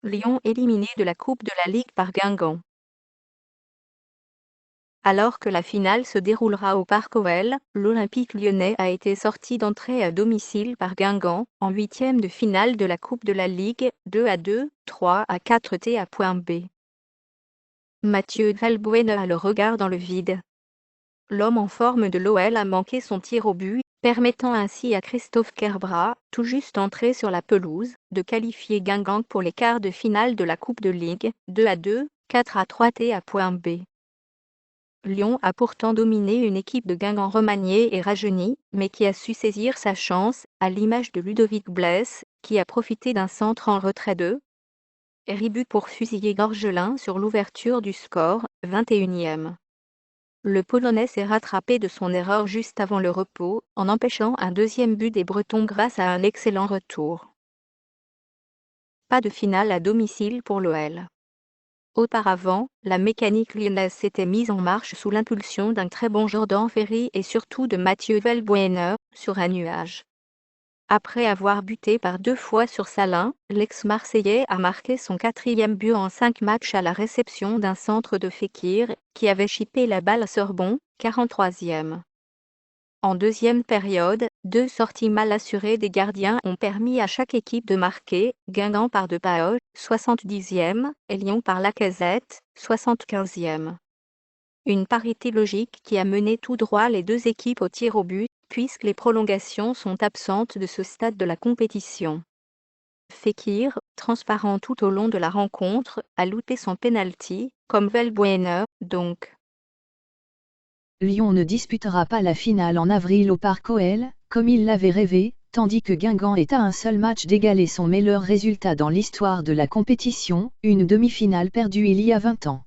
Lyon éliminé de la Coupe de la Ligue par Guingamp. Alors que la finale se déroulera au Parc OL, l'Olympique lyonnais a été sorti d'entrée à domicile par Guingamp, en huitième de finale de la Coupe de la Ligue, 2-2, 3-4 T.B. Mathieu Valbuena a le regard dans le vide. L'homme en forme de l'OL a manqué son tir au but, permettant ainsi à Christophe Kerbrat, tout juste entré sur la pelouse, de qualifier Guingamp pour les quarts de finale de la Coupe de Ligue, 2-2, 4-3 T.B. Lyon a pourtant dominé une équipe de Guingamp remaniée et rajeunie, mais qui a su saisir sa chance, à l'image de Ludovic Blesse, qui a profité d'un centre en retrait de Ribut pour fusiller Gorgelin sur l'ouverture du score, 21e. Le Polonais s'est rattrapé de son erreur juste avant le repos, en empêchant un deuxième but des Bretons grâce à un excellent retour. Pas de finale à domicile pour l'OL. Auparavant, la mécanique lyonnaise s'était mise en marche sous l'impulsion d'un très bon Jordan Ferry et surtout de Mathieu Valbuena, sur un nuage. Après avoir buté par 2 fois sur Salins, l'ex-Marseillais a marqué son 4e but en 5 matchs à la réception d'un centre de Fekir, qui avait chippé la balle à Sorbonne, 43e. En deuxième période, 2 sorties mal assurées des gardiens ont permis à chaque équipe de marquer, Guingamp par De Paul, 70e, et Lyon par Lacazette, 75e. Une parité logique qui a mené tout droit les deux équipes au tir au but, puisque les prolongations sont absentes de ce stade de la compétition. Fekir, transparent tout au long de la rencontre, a loupé son penalty, comme Valbuena, donc. Lyon ne disputera pas la finale en avril au Parc OL, comme il l'avait rêvé, tandis que Guingamp est à un seul match d'égaler son meilleur résultat dans l'histoire de la compétition, une demi-finale perdue il y a 20 ans.